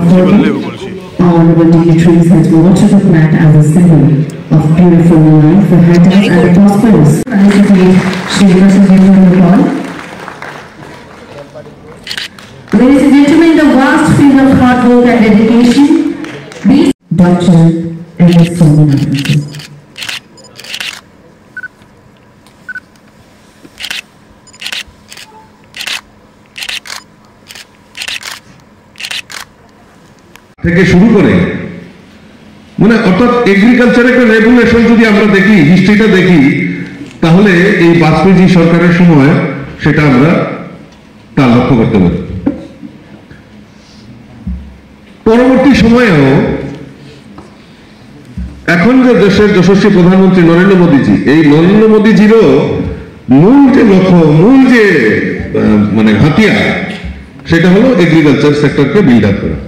Honorable dignitaries has watered the plant as a symbol of beautiful life for happiness and the prosperous. Ladies and gentlemen, the vast field of hard work and dedication, Dr. M.S. Swaminathan. থেকে শুরু করে মানে অর্থাৎ এগ্রিকালচারের একটা regulation যদি আমরা দেখি, হিস্ট্রিটা দেখি, তাহলে এই বাজপেয়ী সরকারের সময় সেটা আমরা তা লক্ষ্য করতে পারি। পরবর্তী সময়েও এখন যে দেশের যশস্বী প্রধানমন্ত্রী নরেন্দ্র মোদীজি, এই নরেন্দ্র মোদীজিরও মূল যে লক্ষ্য, মূল যে মানে হাতিয়ার, সেটা হলো এগ্রিকালচার সেক্টরকে বিল্ড আপ করা।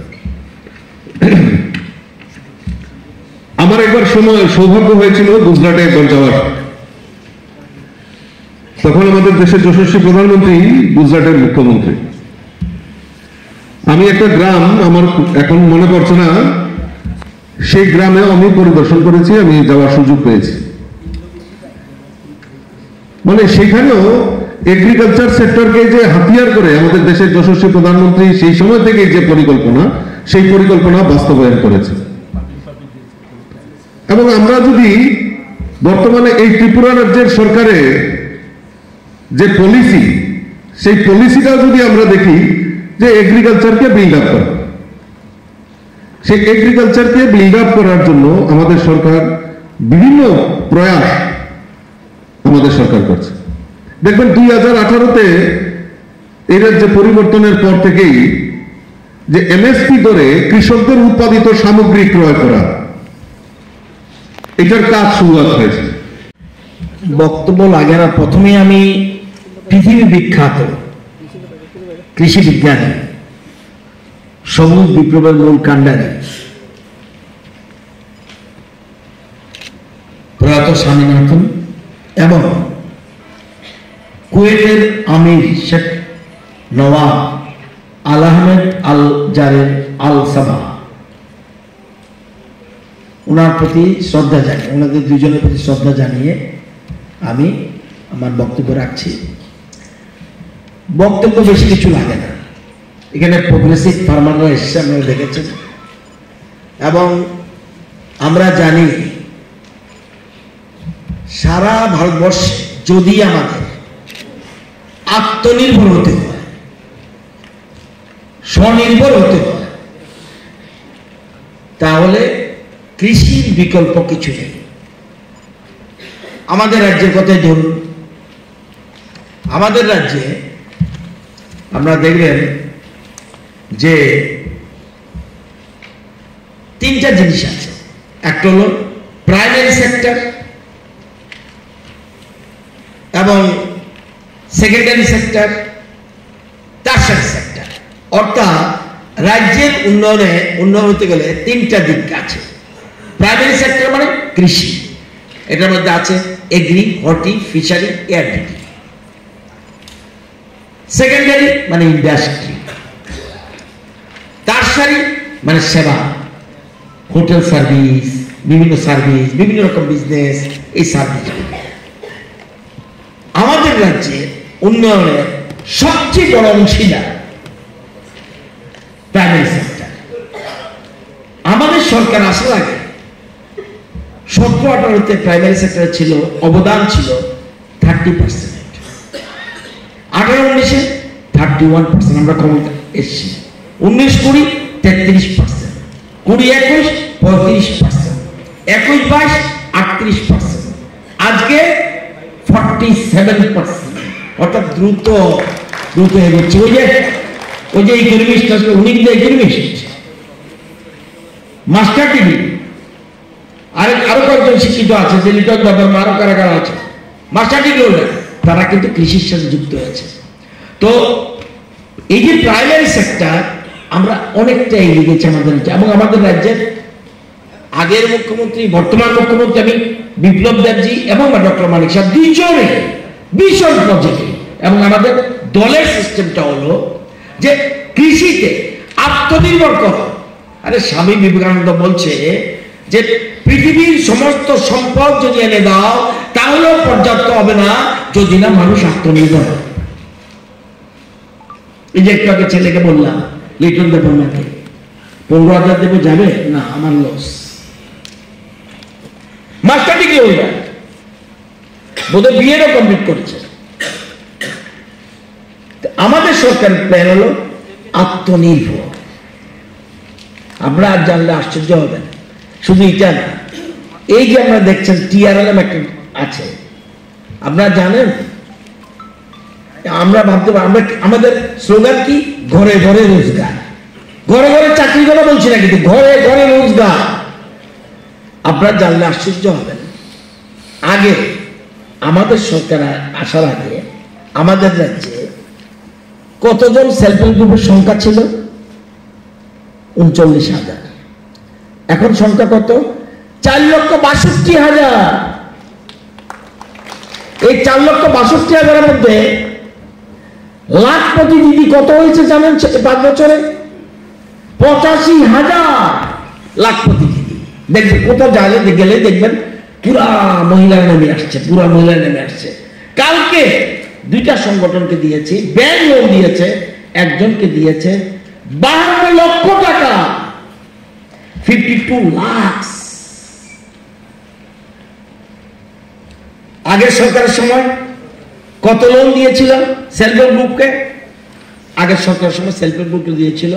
আমার একবার সৌভাগ্য হয়েছিল গুজরাটে একবার যাওয়ার। তখন আমাদের দেশের যশস্বী প্রধানমন্ত্রী গুজরাটের মুখ্যমন্ত্রী। আমি একটা গ্রাম, আমার এখন মনে পড়ছে না, সেই গ্রামে আমি পরিদর্শন করেছি, আমি যাওয়ার সুযোগ পেয়েছি। মানে সেখানেও এগ্রিকালচার সেক্টরকে যে হাতিয়ার করে আমাদের দেশের যশস্বী প্রধানমন্ত্রী সেই সময় থেকে যে পরিকল্পনা, সেই পরিকল্পনা বাস্তবায়ন করেছে। এবং আমরা যদি বর্তমানে এই ত্রিপুরা রাজ্যের সরকারের যে পলিসি, সেই পলিসিটা যদি আমরা দেখি যে এগ্রিকালচারকে বিল্ড আপ করা, সেই এগ্রিকালচারকে বিল্ড আপ করার জন্য আমাদের সরকার বিভিন্ন প্রয়াস আমাদের সরকার করছে। দেখবেন 2018-তে এই রাজ্যে পরিবর্তনের পর থেকেই যে এমএসপি ধরে কৃষকদের উৎপাদিত সামগ্রী ক্রয় করা, এটার কাজ শুরুয়াত হয়েছে। বক্তব্য লাগে না, প্রথমে আমি পৃথিবী বিখ্যাত কৃষি বিজ্ঞানী, সবুজ বিপ্লবের মূল কাণ্ডারী প্রয়াত স্বামীনাথন এবং কুয়েতের আমির শেখ নওয়াব আল আহমেদ আল জারের আল সাবা, ওনার প্রতি শ্রদ্ধা জানিয়ে, ওনাদের দুজনের প্রতি শ্রদ্ধা জানিয়ে আমি আমার বক্তব্য রাখছি। বক্তব্য বেশি কিছু লাগে না, এখানে প্রোগ্রেসিভ ফার্মাররা এসেছে, আপনারা দেখেছেন। এবং আমরা জানি সারা ভারতবর্ষে যদি আমাদের আত্মনির্ভর হতে হয়, স্বনির্ভর হতে হয়, তাহলে কৃষির বিকল্প কিছু নেই। আমাদের রাজ্যের কথাই ধরুন, আমাদের রাজ্যে আমরা দেখবেন যে তিনটা জিনিস আছে। একটা হলো প্রাইমারি সেক্টর এবং সেকেন্ডারি সেক্টর, টারশারি সেক্টর। অর্থাৎ রাজ্যের উন্নয়ন হতে গেলে তিনটা দিক আছে। প্রাইমারি সেক্টর মানে কৃষি, এটার মধ্যে আছে এগ্রি, হর্টি, ফিশারি, এয়ারবিটি। সেকেন্ডারি মানে ইন্ডাস্ট্রি, টারশারি মানে সেবা, হোটেল সার্ভিস, বিভিন্ন রকম বিজনেস, এই সার্ভিস। আমাদের রাজ্যে উন্নয়নের সবচেয়ে বড় অংশীদার প্রাইমারি সেক্টর। আমাদের সরকার আসার আগে 17-18-তে প্রাইমারি সেক্টরে ছিল, অবদান ছিল 30%, 18-19-এ 31% আমরা ক্ষমতা এসেছি, 19-20 33%, 20-21 35%, 21-22 38%, আজকে 47%। অর্থাৎ দ্রুত এগোচ্ছে। ওই যে ইকোনমিস্ট আসলে, উনি কিন্তু ইকোনমিস্ট, মাস্টার ডিগ্রি, আরো কয়েকজন শিক্ষিত আছে, যে লিটন বাবা, আরো কারা আছে মাস্টার ডিগ্রি হোল্ডার, তারা কিন্তু কৃষির সাথে যুক্ত হয়েছে। তো এই যে প্রাইমারি সেক্টর, আমরা অনেকটা এগিয়ে গেছি আমাদের রাজ্যে। এবং আমাদের রাজ্যের আগের মুখ্যমন্ত্রী, বর্তমান মুখ্যমন্ত্রী আমি বিপ্লব দেবজি এবং ডক্টর মানিক সাহেব দুইজনে ভীষণ পজিটিভ। এবং আমাদের দলের সিস্টেমটা হলো যে কৃষিতে আত্মনির্ভর করা, আরে স্বামী বিবেকানন্দ বলছে যে পৃথিবীর সমস্ত সম্পদ যদি এনে দাও তাহলেও পর্যাপ্ত হবে না যদি না মানুষ আত্মনির্ভর হয়। এই যে একটু আগে ছেলেকে বললাম লিটন দেবনাকে 15,000 দেবো, যাবে না, আমার লস। মাস্টার ডিগ্রি হোল্ডার, বোধহয় বিএডও কমপ্লিট করেছে। আমাদের সরকার প্ল্যান হলো আত্মনির্ভর। আমরা আর জানলে আশ্চর্য হবেন। শুধু এটা না, এই যে আপনারা দেখছেন টিআরএলএম একটা আছে, আপনারা জানেন, আমরা ভাবতে পারি আমরা আমাদের স্লোগান কি, ঘরে ঘরে রোজগার। ঘরে ঘরে চাকরি কথা বলছি না, কিন্তু ঘরে ঘরে রোজগার। আপনারা জানলে আশ্চর্য হবেন, আগে আমাদের সরকার আসার আগে আমাদের রাজ্যে কতজন সেলফ হেল্প গ্রুপের সংখ্যা ছিল? 39,000। এখন সংখ্যা কত? 4,62,000। এই 4,62,000-এর মধ্যে লাখপতি দিদি কত হয়েছে জানেন 5 বছরে? 85,000 লাখপতি দিদি। দেখবেন কোথাও গেলে দেখবেন পুরা মহিলারা নেমে আসছে, পুরা মহিলা নেমে আসছে। কালকে 2টা সংগঠনকে দিয়েছি, ব্যাংক লোন দিয়েছে, একজনকে দিয়েছে 52 লক্ষ টাকা, 52 লাখ। আগের সরকারের সময় কত লোন দিয়েছিল সেলফ হেল্প গ্রুপকে? আগের সরকারের সময় সেলফ হেল্প গ্রুপকে দিয়েছিল,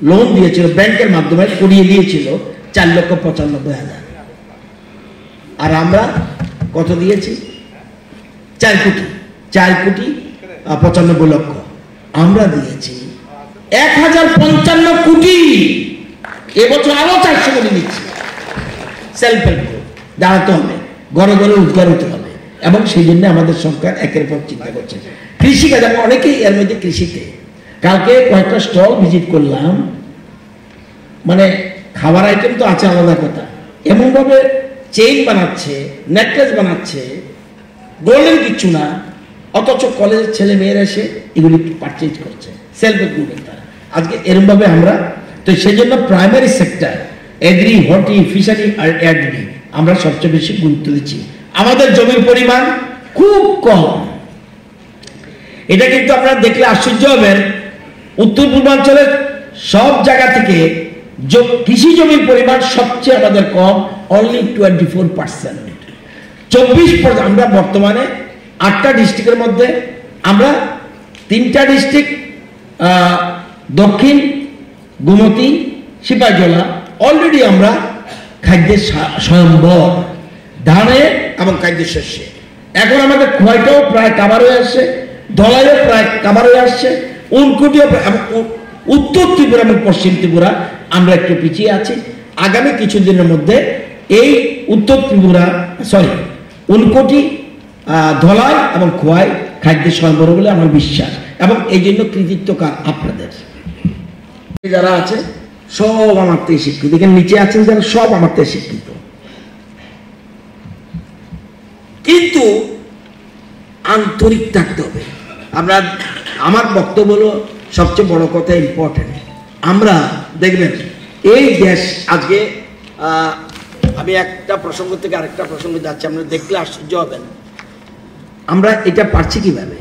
লোন দিয়েছিল ব্যাংকের মাধ্যমে, করিয়ে দিয়েছিল 4,95,000। আর আমরা কত দিয়েছি? 4 কোটি 95 লক্ষ। আমরা দিয়েছি 1,055 কোটি। এবছর আরো 400 কোটি দিচ্ছি। সেলফ হেল্প গ্রুপ দাঁড়াতে হবে, ঘরে ঘরে রোজগার হতে হবে, এবং সেই জন্য আমাদের সরকার একের পর চিন্তা করছে। কৃষিকাজ, আমি অনেকেই এর মধ্যে কৃষিতে, কালকে কয়েকটা স্টল ভিজিট করলাম, মানে খাবার আইটেম তো আছে আলাদা কথা, এমন ভাবে চেইন বানাচ্ছে, নেকলেস বানাচ্ছে, গোল্ডেন কিচ্ছু না, অথচ কলেজের ছেলে মেয়েরা এসে এগুলি পারচেজ করছে সেলফ হেল্প গ্রুপের দ্বারা। আজকে এরকম ভাবে আমরা, তো সেই জন্য primary sector agri, horti, fishery আর অ্যাগ্রি আমরা সবচেয়ে বেশি গুরুত্ব দিচ্ছি। আমাদের জমির পরিমাণ খুব কম। এটা কিন্তু আপনারা দেখলে আশ্চর্য হবেন, উত্তর পূর্বাঞ্চলের সব জায়গা থেকে কৃষি জমির পরিমাণ সবচেয়ে আমাদের কম, অনলি 24%। 24%। আমরা বর্তমানে 8টা ডিস্ট্রিক্টের মধ্যে আমরা 3টা ডিস্ট্রিক্ট, দক্ষিণ, গোমতী, সিপাহীজলা, অলরেডি আমরা খাদ্যের স্বয়ম্বর, ধানে এবং খাদ্য শস্যে। এখন আমাদের খোয়াইটাও প্রায় কাভার হয়ে আসছে, ধলাইও প্রায় কাভার হয়ে আসছে, উনকোটিও, উত্তর ত্রিপুরা এবং পশ্চিম ত্রিপুরা আমরা একটু পিছিয়ে আছি। আগামী কিছুদিনের মধ্যে এই উত্তর ত্রিপুরা, উনকোটি, ধলাই এবং খোয়াই খাদ্যের স্বয়ম্বর বলে আমার বিশ্বাস, এবং এই জন্য কৃতিত্ব কার? আপনাদের যারা আছে সব আমার থেকে শিক্ষিত। এখানে নিচে আছেন যারা, সব আমার থেকে শিক্ষিত। কিন্তু আন্তরিক থাকতে হবে। আমরা, আমার বক্তব্য হলো সবচেয়ে বড় কথা, ইম্পর্টেন্ট। আমরা দেখবেন এই দেশ আজকে, আমি একটা প্রসঙ্গ থেকে আরেকটা প্রসঙ্গে যাচ্ছি, আপনারা দেখলে আশ্চর্য হবেন। আমরা এটা পারছি কিভাবে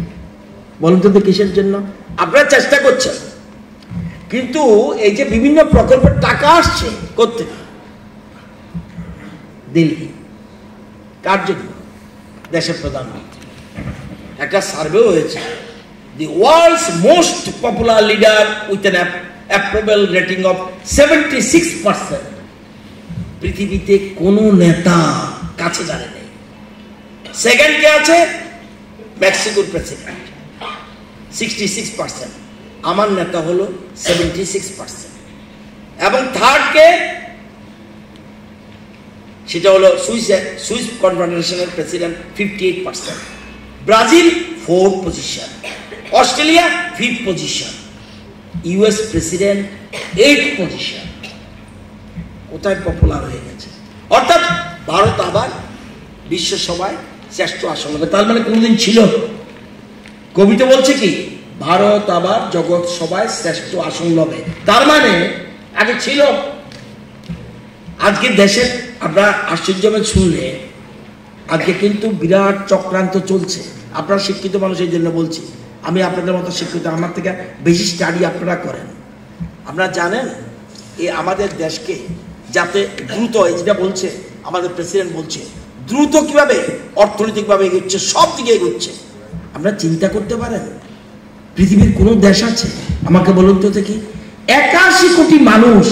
বলুন তো? কিসের জন্য? আপনারা চেষ্টা করছেন, কিন্তু এই যে বিভিন্ন প্রকল্পের টাকা আসছে করতে, দিল্লি কার জন্য? দেশের প্রধানমন্ত্রী। একটা সার্ভে হয়েছে, the world's most popular leader with an approval rating of 76%। পৃথিবীতে কোন নেতা কাছে জানে নেই। সেকেন্ড কে আছে? মেক্সিকোর প্রেসিডেন্ট, 66%। আমার নেতা হলো 76%। এবং থার্ড কে? সেটা হলো সুইস কনফেডারেশনের president, 58%। Brazil 4th position, Australia 5th position, US president 8th position. কোথায় পপুলার হয়ে গেছে? অর্থাৎ ভারত আবার বিশ্ব সভায় শ্রেষ্ঠ আসন হবে। তার মানে কোনদিন ছিল? কবিতা বলছে কি, ভারত আবার জগৎ সভায় শ্রেষ্ঠ আসন লবে। তার মানে আগে ছিল আজকে দেশের আপনারা আশ্চর্য শুনলে আজকে কিন্তু বিরাট চক্রান্ত চলছে। আপনারা শিক্ষিত মানুষ, এই জন্য বলছি, আমি আপনাদের মতো শিক্ষিত, আমার থেকে বেশি স্টাডি আপনারা করেন। আপনারা জানেন এই আমাদের দেশকে যাতে দ্রুত, এই যেটা বলছে আমাদের প্রেসিডেন্ট বলছে, দ্রুত কিভাবে অর্থনৈতিকভাবে এগোচ্ছে, সব দিকে এগোচ্ছে। আপনারা চিন্তা করতে পারেন পৃথিবীর কোন দেশ আছে, আমাকে বলুন তো দেখি, 81 কোটি মানুষ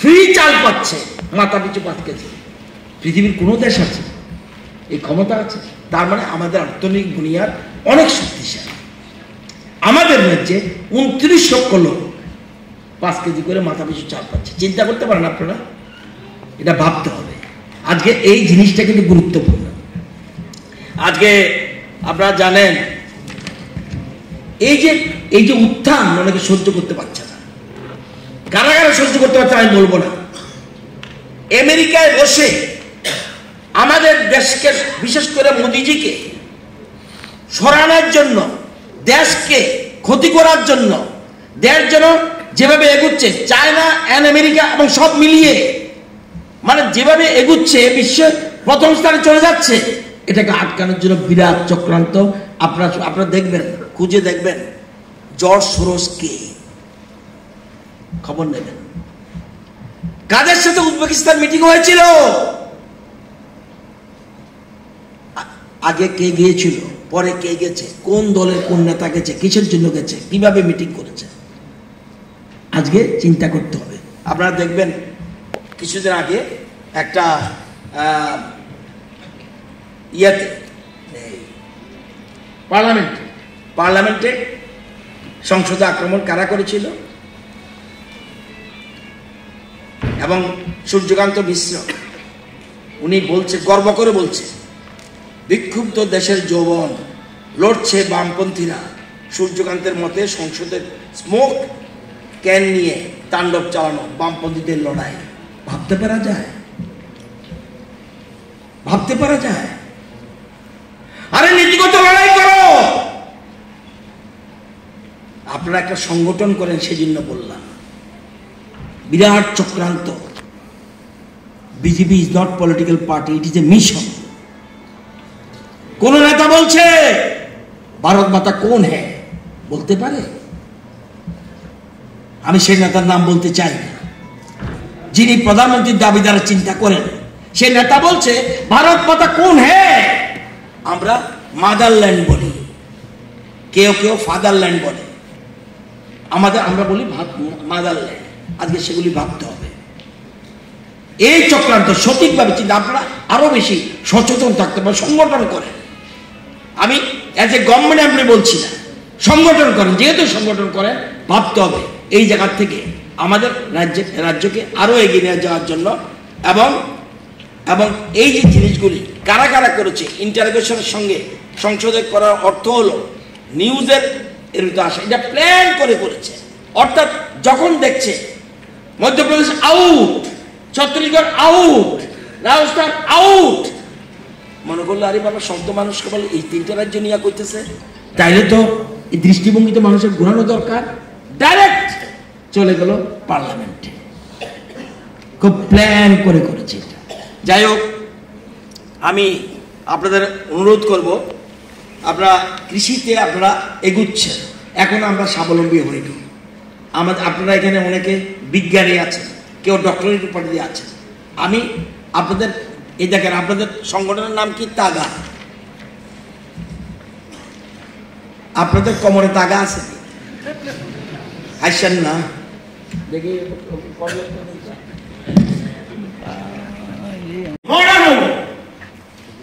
ফ্রি চাল পাচ্ছে, মাথা পিছু 5 কেজি। পৃথিবীর কোন দেশ আছে এই ক্ষমতা আছে? তার মানে আমাদের অর্থনৈতিক বুনিয়াদ অনেক শক্তিশালী। আমাদের রাজ্যে 29 লক্ষ লোক 5 কেজি করে মাথা পিছু চাল পাচ্ছে। চিন্তা করতে পারেন আপনারা? এটা ভাবতে হবে। আজকে এই জিনিসটা কিন্তু গুরুত্বপূর্ণ। আজকে আপনারা জানেন এই যে উত্থান অনেকে সহ্য করতে পারছে না। কারা কারা সহ্য করতে পারছে আমি বলবো না। আমেরিকায় বসে আমাদের দেশকে, বিশেষ করে মোদিজিকে সরানোর জন্য, দেশকে ক্ষতি করার জন্য, দেশ যেন যেভাবে এগুচ্ছে, চায়না এন্ড আমেরিকা এবং সব মিলিয়ে মানে যেভাবে এগুচ্ছে, বিশ্বের প্রথম স্থানে চলে যাচ্ছে, এটাকে আটকানোর জন্য বিরাট চক্রান্ত। আপনারা দেখবেন, খুঁজে দেখবেন জর্জ সোরস কে, খবর নেবেন। কাদের সাথে উজবেকিস্তান মিটিং হয়েছিল, আগে কে গিয়েছিল, পরে কে গেছে, কোন দলের কোন নেতা গেছে, কিসের জন্য গেছে, কিভাবে মিটিং করেছে, আজকে চিন্তা করতে হবে। আপনারা দেখবেন কিছুদিন আগে একটা ইয়াতে পার্লামেন্টে সংসদে আক্রমণ কারা করেছিল, এবং সূর্যকান্ত মিশ্র উনি বলছে, গর্ব করে বলছে, বিক্ষুব্ধ দেশের যৌবন লড়ছে বামপন্থীরা, সূর্যকান্তের মতে সংসদের স্মোক ক্যান নিয়ে তাণ্ডব চালানো বামপন্থীদের লড়াই। ভাবতে পারা যায়? ভাবতে পারা যায়? আরে নীতিগত লড়াই করো। আপনারা একটা সংগঠন করেন, সেজন্য বললাম। বিরাট চক্রান্ত। BJP is not political party, it is a mission. কোন নেতা বলছে ভারত মাতা কোন হ্যাঁ, বলতে পারে? আমি সেই নেতার নাম বলতে চাই না। যিনি প্রধানমন্ত্রীর দাবিদার চিন্তা করেন, সেই নেতা বলছে ভারত মাতা কোন হ্যাঁ। আমরা মাদারল্যান্ড বলি, কেউ কেউ ফাদারল্যান্ড বলে, আমরা বলি মাদারল্যান্ড। আজকে সেগুলি ভাবতে হবে। এই চক্রান্ত সঠিকভাবে চিন্তা, আপনারা আরো বেশি সচেতন থাকতে পারেন, সংগঠন করেন। আমি এজ এ গভর্নমেন্ট এমপ্লয়ি বলছি না, সংগঠন করেন। যেহেতু সংগঠন করেন, ভাবতে হবে এই জায়গা থেকে আমাদের রাজ্যকে আরো এগিয়ে নিয়ে যাওয়ার জন্য। এবং এই যে জিনিসগুলি কারা কারা করেছে, ইন্টারোগেশনের সঙ্গে সংসদে করার অর্থ হলো নিউজের এর ভিতরে আসা, এটা প্ল্যান করে করেছে। অর্থাৎ যখন দেখছে Madhya Pradesh out, Chhattisgarh out, Rajasthan out, মনে করলো আরে বাবা শব্দ মানুষকে বলে এই 3টে রাজ্য নিয়ে করতেছে, তাইলে তো এই দৃষ্টিভঙ্গিতে মানুষের ঘোরানো দরকার। ডাইরেক্ট চলে গেল পার্লামেন্টে, খুব প্ল্যান করে করেছে এটা। যাই হোক, আমি আপনাদের অনুরোধ করব, আপনারা কৃষিতে আপনারা এগুচ্ছেন, এখন আমরা স্বাবলম্বী হইনি। আপনারা এখানে অনেকে বিজ্ঞানী আছেন, কেউ ডক্টরেট উপাধি আছেন। আমি আপনাদের এই দেখেন, আপনাদের সংগঠনের নাম কি? তাগা। আপনাদের কোমরে তাগা আছে? আসেন না দেখি,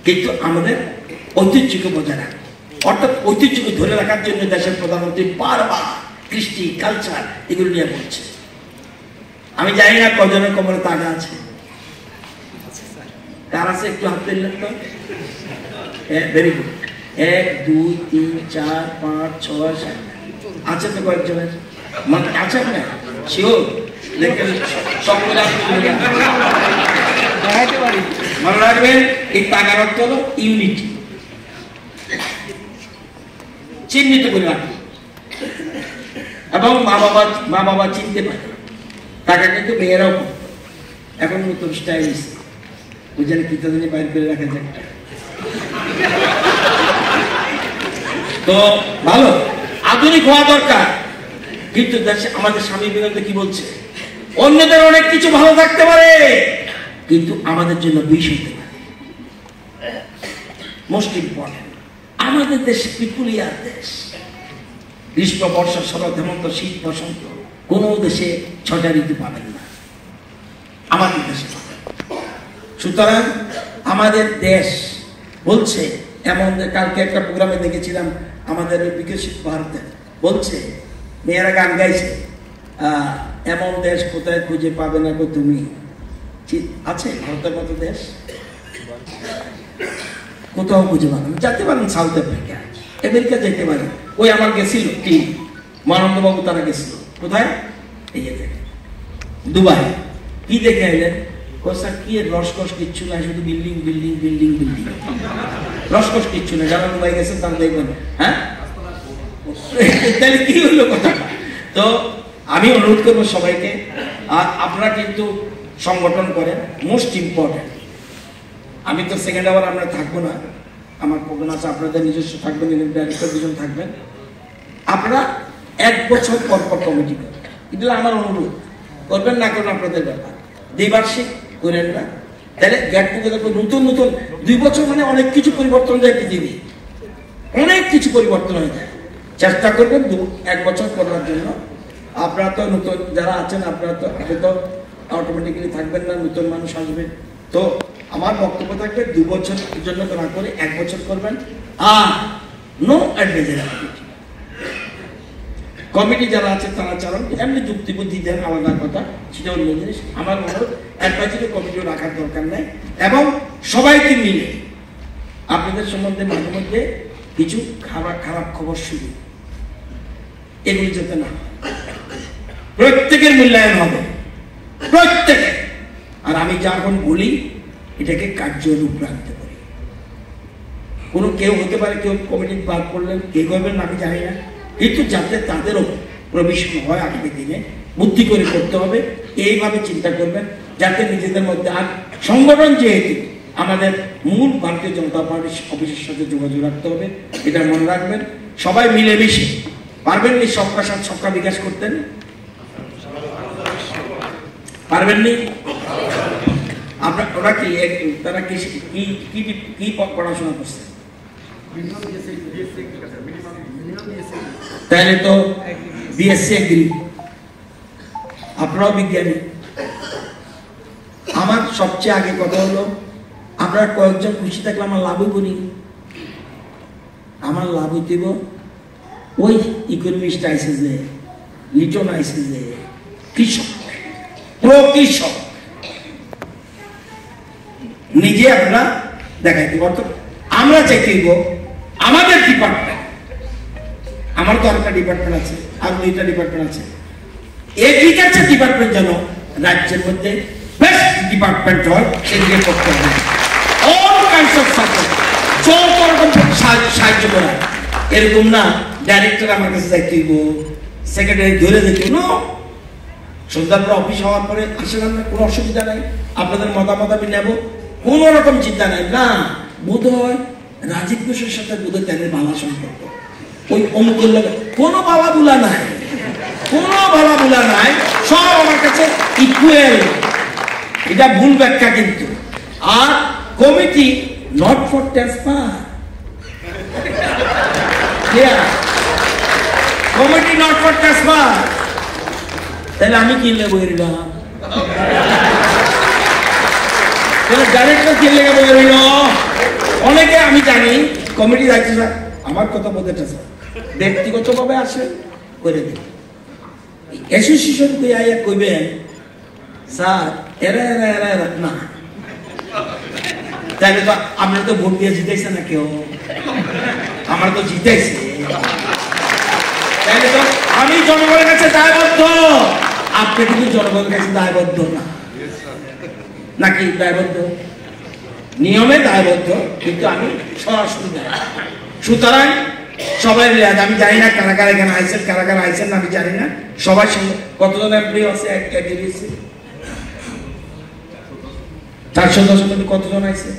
কিন্তু আমাদের ঐতিহ্যকে বজায় রাখবো। অর্থাৎ ঐতিহ্যকে ধরে রাখার জন্য দেশের প্রধানমন্ত্রী বারবার কৃষ্টি, কালচার এগুলো নিয়ে বলছে। আমি জানি না কজনের কোমরে তাগা আছে, কার আছে একটু হাত দিলেন তো। Very good. 1 2 3 4 5 6 7 আছে তো কয়েকজনের মানে আছে না? শিওর? দেখেন সব করে মনে রাখবেন, এই তাগার অর্থ হলো ইউনিটি, চিহ্নিত করে রাখবে। এবং মা বাবা চিনতে পারে, টাকা কিন্তু মেয়েরাও এখন নতুন স্টাইল ওই জন্য কিতা জানি বাইর করে রাখা যায়। তো ভালো আধুনিক হওয়া দরকার, কিন্তু দেশে আমাদের স্বামী বিবেকানন্দ কি বলছে, অন্যদের অনেক কিছু ভালো থাকতে পারে কিন্তু আমাদের জন্য বিষ হতে পারে। মোস্ট ইম্পর্টেন্ট, আমাদের দেশ পিকুলিয়ার দেশ, গ্রীষ্ম বর্ষা শরৎ হেমন্ত শীত বসন্ত কোনো দেশে 6টা ঋতু পাবেন না, আমাদের দেশে পাবেন। সুতরাং আমাদের দেশ বলছে এমন, কালকে একটা প্রোগ্রামে দেখেছিলাম আমাদের বিকশিত ভারতে বলছে, মেয়েরা গান গাইছে, এমন দেশ কোথায় খুঁজে পাবে না গো তুমি। আছে ভারতের মতো দেশ কোথাও খুঁজে পাবেন, যেতে পারেন সাউথ আফ্রিকা, আমেরিকা যেতে পারেন। ওই আমার গেছিল টিম মানন্দবাবু, তারা গেছিল কোথায়, এই যে দুবাই। কি দেখে এলেন? কি রসকস কিচ্ছু না, শুধু বিল্ডিং বিল্ডিং বিল্ডিং বিল্ডিং, রসকস কিচ্ছু না। যারা দুবাই গেছেন তারা দেখবেন। হ্যাঁ, তাহলে কি হলো কথা? তো আমি অনুরোধ করবো সবাইকে, আর আপনারা কিন্তু সংগঠন করেন, মোস্ট ইম্পর্টেন্ট। আমি তো সেকেন্ড আওয়ার আমরা থাকবো না, আমার প্রোগ্রাম আছে, আপনাদের নিজস্ব থাকবেন, ডাইরেক্টর দুজন থাকবেন। আপনারা 1 বছর পর পর কমিটি করবেন, এটা আমার অনুরোধ। করবেন না করবেন আপনাদের ব্যাপার, দ্বিবার্ষিক করেন না, তাহলে গেট টুগেদার নতুন নতুন 2 বছর মানে অনেক কিছু পরিবর্তন যায় পৃথিবী, অনেক কিছু পরিবর্তন হয়ে যায়। চেষ্টা করবেন 1 বছর করার জন্য। আপনারা তো নতুন যারা আছেন, আপনারা তো আগে তো অটোমেটিক্যালি থাকবেন না, নতুন মানুষ আসবেন। তো আমার বক্তব্য থাকবে 2 বছরের জন্য না করে 1 বছর করবেন। আর নো অ্যাডভাইজারি কমিটি যারা আছে তারা চালান, এমনি যুক্তি বুদ্ধি দেন আলাদা কথা, সেটা অন্য জিনিস। আমার মনে হয় অ্যাডভাইজারি কমিটিও রাখার দরকার নেই, এবং সবাইকে মিলে আপনাদের সম্বন্ধে মাঝে মধ্যে কিছু খারাপ খবর শুরু, এগুলি যাতে না, প্রত্যেকের মূল্যায়ন হবে, প্রত্যেকে। আর আমি যখন বলি এটাকে কার্যরূপ রাখতে পারি। কোনো কেউ হতে পারে, কেউ কমিটি বার করলেন, কে করবেন আমি জানি না, কিন্তু যাতে তাদেরও প্রবেশন হয় আগামী দিনে, বুদ্ধি করে করতে হবে, এইভাবে চিন্তা করবেন যাতে নিজেদের মধ্যে। আর সংগঠন যেহেতু আমাদের মূল ভারতীয় জনতা পার্টির অফিসের সাথে যোগাযোগ রাখতে হবে, এটা মনে রাখবেন। সবাই মিলেমিশে পারবেননি সবকা সাথ সবকা বিকাশ করতেন, পারবেননি? আপনার ওরা কি তারা কি কি পড়াশোনা করছে? তাহলে তো বিএসসি এগ্রি, আপনারাও বিজ্ঞানী। আমার সবচেয়ে আগে কথা হলো, আপনারা কয়েকজন খুশি থাকলে আমার লাভই করি, আমার লাভ হইতেব ওই ইকোনমিস্ট আইসে যে, লিটন আইসে যে, কৃষক প্রকৃষক নিজে আপনারা দেখাইতে পারত। আমরা চাইতেইব আমাদের ডিপার্টমেন্ট, আমার তো আরেকটা ডিপার্টমেন্ট আছে, আর 2টা ডিপার্টমেন্ট আছে, এগ্রিকালচার ডিপার্টমেন্ট যেন রাজ্যের মধ্যে বেস্ট ডিপার্টমেন্ট হয়, সেদিকে করতে হবে। অল কাইন্ডস অফ সাপোর্ট, যত রকম সাহায্য করা, এরকম না ডাইরেক্টর আমার কাছে যাইতেইব, সেক্রেটারি ধরে দেখি না, সন্ধ্যার অফিস হওয়ার পরে আসলাম না, কোনো অসুবিধা নাই, আপনাদের মতামত আমি নেব, কোন রকম চিন্তা নাই। না বোধ হয় রাজীব ঘোষের সাথে বোধ হয় তাদের বাবা সম্পর্ক, ওই অমুকের লোক, কোনো বাবা বুলা নাই, কোনো বাবা বুলা নাই, সব আমার কাছে ইকুয়াল। এটা ভুল ব্যাখ্যা কিন্তু। আর committee not for transfer, committee not for transfer. তাহলে আমি কি লেবো এরলাম, ডাইরেক্টর কি লেগে বলে রইল? অনেকে আমি জানি কমিটি যাচ্ছে, আমার কথা বলতে ব্যক্তিগত ভাবে আসে করে দিন, অ্যাসোসিয়েশন কইবেন স্যার এরা এরা এরা এরা না, তাহলে তো আমরা তো ভোট দিয়ে জিতাইছে না কেউ, আমার তো জিতাইছে, তাহলে তো আমি জনগণের কাছে দায়বদ্ধ, আপনি কিন্তু জনগণের কাছে দায়বদ্ধ না, নাকি দায়বদ্ধ? নিয়মে দায়বদ্ধ, কিন্তু আমি সরাসরি দায়বদ্ধ। সুতরাং সবাই আমি জানি না কারা কারা এখানে আইসেন, কারা কারা আইসেন না আমি জানি না, সবার সঙ্গে কতজন এমপ্লয়ি আছে 410 মধ্যে কতজন আছে?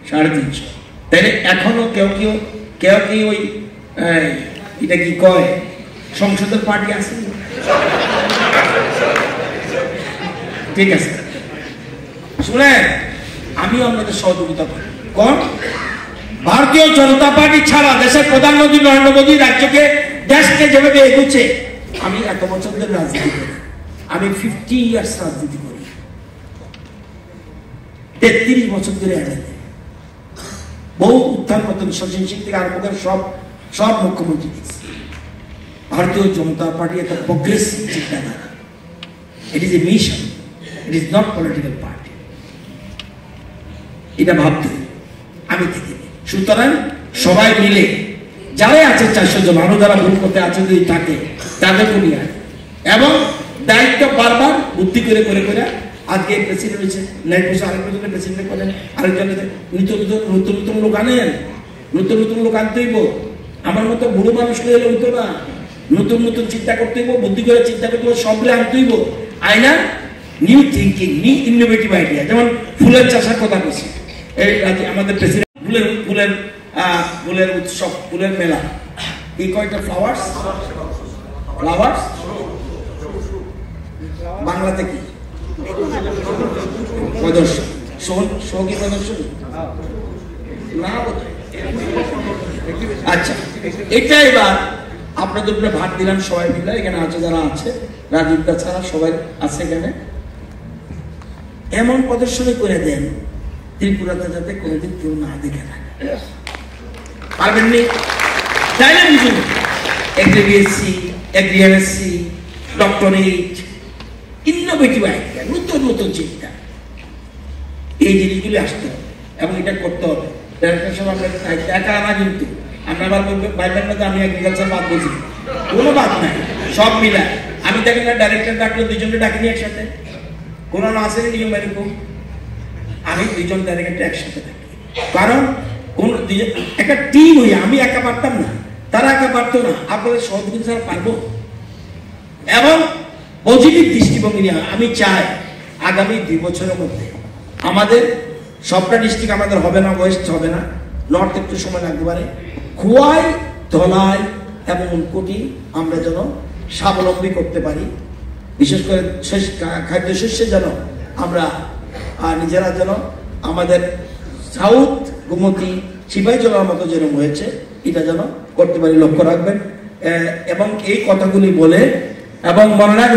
350। তাহলে এখনো কেউ কি ওই এটা কি কয় সংসদের পার্টি আছে? ঠিক আছে, শুনেন, আমি আপনাদের সহযোগিতা করি। কোন ভারতীয় জনতা পার্টি ছাড়া দেশের প্রধানমন্ত্রী নরেন্দ্র মোদী দেশকে যেভাবে এগোচ্ছে, আমি এত বছর ধরে রাজনীতি করি, আমি 50 ইয়ার্স রাজনীতি করি, 33 বছর ধরে এড়াতে বহু উত্থান পতন, শচীন সিং থেকে আরম্ভ করে সব মুখ্যমন্ত্রী দেখছি। ভারতীয় জনতা পার্টি একটা প্রগ্রেসিভ চিন্তাধারা, it is a mission, it is not political party, এটা ভাবতে আমি থেকে। সুতরাং সবাই মিলে যারাই আছে 400 জন, আরো যারা ভুল করতে আছে যদি থাকে তাদেরকে নিয়ে আসে এবং দায়িত্ব বারবার বুদ্ধি করে করে করে আজকে প্রেসিডেন্ট হয়েছে, আরেকজনের প্রেসিডেন্ট করেন, আরেকজনের নতুন লোক আনেন, নতুন লোক আনতে হইব। আমার মতো বুড়ো মানুষ হলে হইতো না, নতুন চিন্তা করতে হইব, বুদ্ধি করে চিন্তা করতে হইব, সবগুলো আনতে হইব। আয়না new thinking, new innovative idea. যেমন ফুলের চাষের কথা বলছি, এই আমাদের প্রেসিডেন্ট ফুলের উৎসব, ফুলের মেলা, এই কয়টা ফ্লাওয়ার্স বাংলাতে কি প্রদর্শন, সঙ্গী প্রদর্শন না? আচ্ছা, এটা এবার আপনাদের উপরে ভাগ দিলাম সবাই মিলে, এখানে আছে যারা আছে, রাজীব দা ছাড়া সবাই আছে এখানে। এমন প্রদর্শনী করে দেন ত্রিপুরাতে যাতে কোনোদিন কেউ না দেখে থাকে, পারবেননি? তাই না? বুঝুন, agri-BSc, agri-MSc, doctorate, innovative idea, নতুন চিন্তা, এই জিনিসগুলি আসতে হবে এবং এটা করতে হবে। ডাইরেক্টর সাহেব আমরা একা আনা, কিন্তু আমরা আবার ভাইবেন না যে আমি এগ্রিকালচার বাদ বলছি, কোনো বাদ নাই, সব মিলায়। আমি দেখেন না, ডাইরেক্টর ডাকলে দুজনকে ডাকিনি একসাথে, কোনো না আসেনি নিয়ম এরকম, আমি দুজন ডাইরেক্টর একসাথে থাকি, কারণ কোন একটা টিম হই, আমি একা পারতাম না, তারা একা পারতো না, আপনাদের সহযোগিতা ছাড়া পারবো। এবং পজিটিভ দৃষ্টিভঙ্গি নিয়ে আমি চাই আগামী 2 বছরের মধ্যে আমাদের সবটা ডিস্ট্রিক্ট আমাদের হবে না, ওয়েস্ট হবে না, নর্থ একটু সময় লাগতে পারে, খোয়াই, ধলাই এবং উনকোটি আমরা যেন স্বাবলম্বী করতে পারি। বিশেষ করে খাদ্যশস্যে যেন আমরা নিজেরা যেন আমাদের সাউথ গোমতী, সিপাহীজলার মতো যেরকম হয়েছে, এটা যেন করতে পারি, লক্ষ্য রাখবেন। এবং এই কথাগুলি বলে এবং মনে রাখবেন